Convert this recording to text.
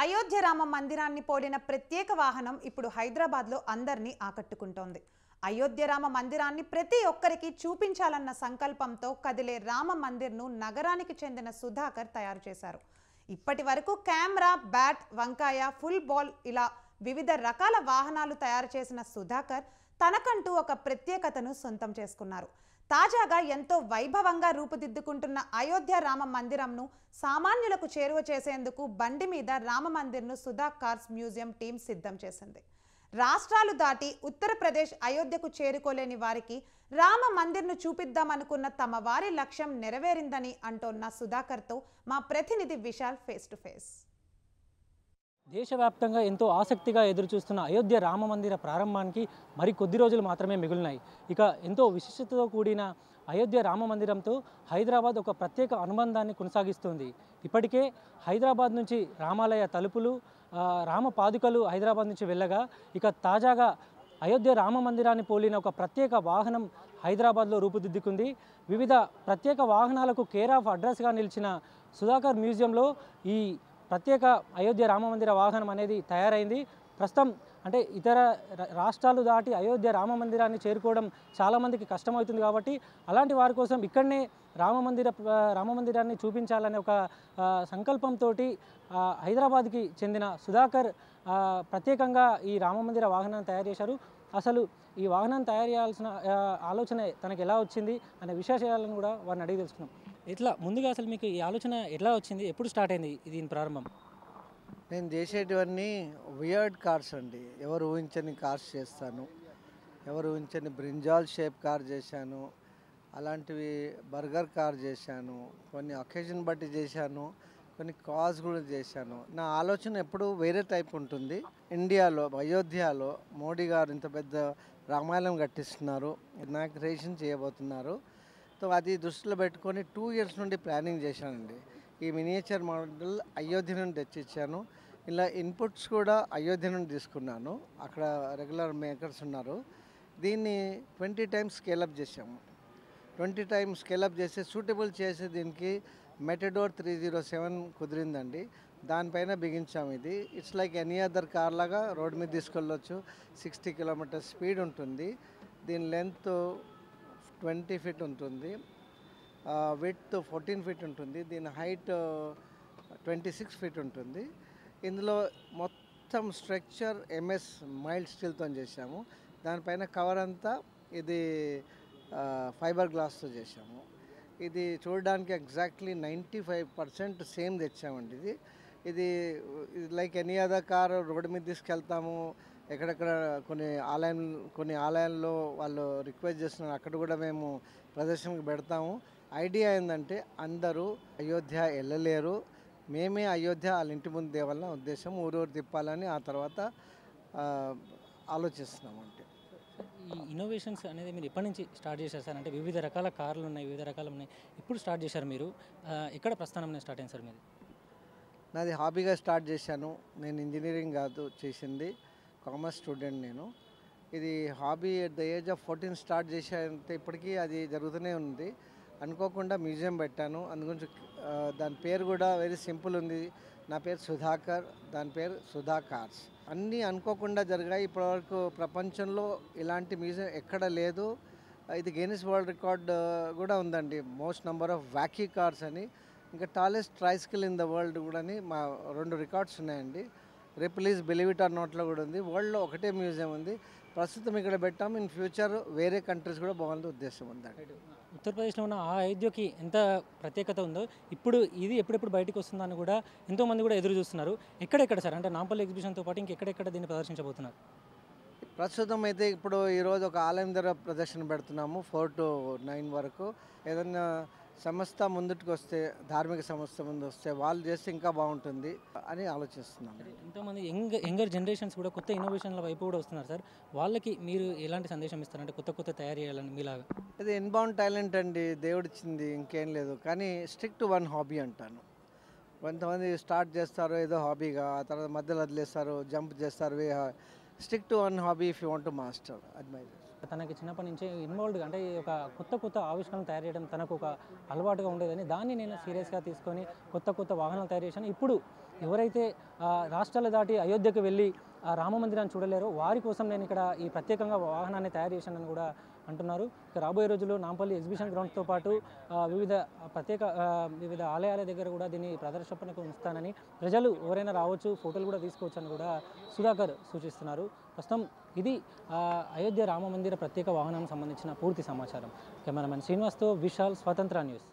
అయోధ్య రామ మందిరాన్ని పోలిన ప్రత్యేక వాహనం ఇప్పుడు హైదరాబాద్లో అందరినీ ఆకట్టుకుంటోంది. అయోధ్య రామ మందిరాన్ని ప్రతి ఒక్కరికి చూపించాలన్న సంకల్పంతో కదిలే రామ మందిర్ను నగరానికి చెందిన సుధాకర్ తయారు చేశారు. ఇప్పటి వరకు కెమెరా, బ్యాట్, వంకాయ, ఫుల్ బాల్ ఇలా వివిధ రకాల వాహనాలు తయారు చేసిన సుధాకర్ తనకంటూ ఒక ప్రత్యేకతను సొంతం చేసుకున్నారు. తాజాగా ఎంతో వైభవంగా రూపుదిద్దుకుంటున్న అయోధ్య రామ మందిరంను సామాన్యులకు చేరువ చేసేందుకు బండి మీద రామ మందిర్ను సుధా కార్స్ మ్యూజియం టీం సిద్ధం చేసింది. రాష్ట్రాలు దాటి ఉత్తరప్రదేశ్ అయోధ్యకు చేరుకోలేని వారికి రామ మందిర్ను చూపిద్దామనుకున్న తమ వారి లక్ష్యం నెరవేరిందని అంటోన్న సుధాకర్తో మా ప్రతినిధి విశాల్ ఫేస్ టు ఫేస్. దేశవ్యాప్తంగా ఎంతో ఆసక్తిగా ఎదురుచూస్తున్న అయోధ్య రామ మందిర ప్రారంభానికి మరి కొద్ది రోజులు మాత్రమే మిగిలినాయి. ఇక ఎంతో విశిష్టతతో కూడిన అయోధ్య రామ మందిరంతో హైదరాబాద్ ఒక ప్రత్యేక అనుబంధాన్ని కొనసాగిస్తుంది. ఇప్పటికే హైదరాబాద్ నుంచి రామాలయ తలుపులు, రామ పాదుకలు హైదరాబాద్ నుంచి వెళ్ళగా, ఇక తాజాగా అయోధ్య రామ మందిరాన్ని పోలిన ఒక ప్రత్యేక వాహనం హైదరాబాద్లో రూపుదిద్దుకుంది. వివిధ ప్రత్యేక వాహనాలకు కేర్ ఆఫ్ అడ్రస్గా నిలిచిన సుధాకర్ మ్యూజియంలో ఈ ప్రత్యేక అయోధ్య రామ మందిర వాహనం అనేది తయారైంది. ప్రస్తుతం అంటే ఇతర రాష్ట్రాలు దాటి అయోధ్య రామ మందిరాన్ని చేరుకోవడం చాలామందికి కష్టమవుతుంది కాబట్టి అలాంటి వారి కోసం ఇక్కడనే రామ మందిరాన్ని చూపించాలనే ఒక సంకల్పంతో హైదరాబాద్కి చెందిన సుధాకర్ ప్రత్యేకంగా ఈ రామ మందిర వాహనాన్ని తయారు చేశారు. అసలు ఈ వాహనాన్ని తయారు చేయాల్సిన ఆలోచన తనకు ఎలా వచ్చింది అనే విశేషాలను కూడా వారిని అడిగి తెలుసుకున్నాం. ఇట్లా ముందుగా అసలు మీకు ఈ ఆలోచన ఎలా వచ్చింది, ఎప్పుడు స్టార్ట్ అయింది దీని ప్రారంభం? నేను చేసేటివన్నీ వియర్డ్ కార్స్ అండి. ఎవరు ఊహించని కార్స్ చేస్తాను. ఎవరు ఊహించని బ్రింజాల్ షేప్ కార్ చేశాను. అలాంటివి బర్గర్ కార్ చేశాను. కొన్ని అకేషన్ బట్టి చేశాను. కొన్ని కార్స్ కూడా చేశాను. నా ఆలోచన ఎప్పుడు వేరే టైప్ ఉంటుంది. ఇండియాలో అయోధ్యలో మోడీ గారు ఇంత పెద్ద రామాలయం కట్టిస్తున్నారు, ఇనాగ్రేషన్ చేయబోతున్నారు. సో అది దృష్టిలో పెట్టుకొని 2 ఇయర్స్ నుండి ప్లానింగ్ చేశానండి. ఈ మినియేచర్ మోడల్ అయోధ్య నుండి తెచ్చిచ్చాను. ఇలా ఇన్పుట్స్ కూడా అయోధ్య నుండి తీసుకున్నాను. అక్కడ రెగ్యులర్ మేకర్స్ ఉన్నారు. దీన్ని 20 టైమ్స్ స్కేలప్ చేసాము. 20 టైమ్స్ స్కేలప్ చేసి సూటబుల్ చేసి దీనికి మెటడోర్ 307 కుదిరిందండి. దానిపైన బిగించాము. ఇది it's like any other car లాగా రోడ్ మీద తీసుకెళ్ళొచ్చు. 60 కిలోమీటర్స్ స్పీడ్ ఉంటుంది. దీని లెంత్ 20 ఫీట్ ఉంటుంది, విడ్త్ 14 ఫీట్ ఉంటుంది, దీని హైట్ 26 ఫీట్ ఉంటుంది. ఇందులో మొత్తం స్ట్రక్చర్ ఎంఎస్ మైల్డ్ స్టీల్తో చేసాము. దానిపైన కవర్ అంతా ఇది ఫైబర్ గ్లాస్తో చేసాము. ఇది చూడడానికి ఎగ్జాక్ట్లీ 95% సేమ్ తెచ్చామండి. ఇది like any other car road మీద తీసుకెళ్తాము. ఎక్కడెక్కడ కొన్ని ఆలయాల్లో వాళ్ళు రిక్వెస్ట్ చేస్తున్నారు, అక్కడ కూడా మేము ప్రదర్శనకు పెడతాము. ఐడియా ఏంటంటే అందరూ అయోధ్య వెళ్ళలేరు, మేమే అయోధ్య వాళ్ళ ఇంటి ముందు దేవాలన్న ఉద్దేశం. ఊరూరు తిప్పాలని ఆ తర్వాత ఆలోచిస్తున్నాము. అంటే ఈ ఇన్నోవేషన్స్ అనేది మీరు ఎప్పటి నుంచి స్టార్ట్ చేశారు సార్? అంటే వివిధ రకాల కార్లు ఉన్నాయి, వివిధ రకాలు ఉన్నాయి. ఇప్పుడు స్టార్ట్ చేశారు మీరు? ఎక్కడ ప్రస్థానం స్టార్ట్ అయింది సార్ మీది? నాది హాబీగా స్టార్ట్ చేశాను. నేను ఇంజనీరింగ్ కాదు చేసింది, కామర్స్ స్టూడెంట్ నేను. ఇది hobby at the age of 14 start చేసేంత ఇప్పటికీ అది జరుగుతూనే ఉంది. అనుకోకుండా మ్యూజియం పెట్టాను. అందుగురించి దాని పేరు కూడా వెరీ సింపుల్ ఉంది. నా పేరు సుధాకర్, దాని పేరు సుధా కార్స్. అన్నీ అనుకోకుండా జరిగాయి. ఇప్పటివరకు ప్రపంచంలో ఇలాంటి మ్యూజియం ఎక్కడ లేదు. ఇది గిన్నిస్ వరల్డ్ రికార్డ్ కూడా ఉందండి, most number of wacky cars అని. ఇంకా టాలెస్ట్ ట్రైసికల్ ఇన్ ద వరల్డ్ కూడా అని మా 2 రికార్డ్స్ ఉన్నాయండి. రిప్లీజ్ బిలీవ్ ఇట్ ఆర్ నాట్లో కూడా ఉంది. వరల్డ్లో ఒకటే మ్యూజియం ఉంది. ప్రస్తుతం ఇక్కడ పెట్టాం. ఇన్ ఫ్యూచర్ వేరే కంట్రీస్ కూడా బాగుంది ఉద్దేశం ఉందండి. ఉత్తరప్రదేశ్లో ఉన్న ఆ అయోధ్యకి ఎంత ప్రత్యేకత ఉందో ఇప్పుడు ఇది ఎప్పుడెప్పుడు బయటకు వస్తుందని కూడా ఎంతోమంది కూడా ఎదురు చూస్తున్నారు. ఎక్కడెక్కడ సార్, అంటే నాంపల్లి ఎగ్జిబిషన్తో పాటు ఇంకెక్కడెక్కడ దీన్ని ప్రదర్శించబోతున్నారు? ప్రస్తుతం అయితే ఇప్పుడు ఈరోజు ఒక ఆలయం దగ్గర ప్రదర్శన పెడుతున్నాము 4 to 9 వరకు. ఏదైనా సంస్థ ముందుకు వస్తే, ధార్మిక సంస్థ ముందు వస్తే వాళ్ళు చేస్తే ఇంకా బాగుంటుంది అని ఆలోచిస్తున్నాం. ఎంతోమంది యంగర్ జనరేషన్స్ కూడా కొత్త ఇన్నోవేషన్ల వైపు కూడా వస్తున్నారు సార్. వాళ్ళకి మీరు ఎలాంటి సందేశం ఇస్తారంటే కొత్త తయారు చేయాలని మీలాగా? ఇది ఇన్బౌండ్ టాలెంట్ అండి, దేవుడిచ్చింది, ఇంకేం లేదు. కానీ స్టిక్ టు వన్ హాబీ అంటాను. కొంతమంది స్టార్ట్ చేస్తారు ఏదో హాబీగా, ఆ తర్వాత మధ్యలో వదిలేస్తారు, జంప్ చేస్తారు. Stick to one hobby if you want to master. అది మై తనకి చిన్నప్పటి నుంచే ఇన్వాల్వ్డ్గా అంటే ఒక కొత్త ఆవిష్కరణలు తయారు చేయడం తనకు ఒక అలవాటుగా ఉండేదని దాన్ని నేను సీరియస్గా తీసుకొని కొత్త వాహనాలు తయారు చేశాను. ఇప్పుడు ఎవరైతే రాష్ట్రాలు దాటి అయోధ్యకు వెళ్ళి ఆ రామ మందిరాన్ని చూడలేరో వారి కోసం నేను ఇక్కడ ఈ ప్రత్యేకంగా వాహనాన్ని తయారు చేశానని కూడా అంటున్నారు. ఇక రాబోయే రోజుల్లో నాంపల్లి ఎగ్జిబిషన్ గ్రౌండ్స్తో పాటు వివిధ ఆలయాల దగ్గర కూడా దీన్ని ప్రదర్శనకు ఉంచుతానని, ప్రజలు ఎవరైనా రావచ్చు, ఫోటోలు కూడా తీసుకోవచ్చు అని కూడా సుధాకర్ సూచిస్తున్నారు. ప్రస్తుతం ఇది అయోధ్య రామ మందిర ప్రత్యేక వాహనం సంబంధించిన పూర్తి సమాచారం. కెమెరామెన్ శ్రీనివాస్తో విశాల్, స్వతంత్ర న్యూస్.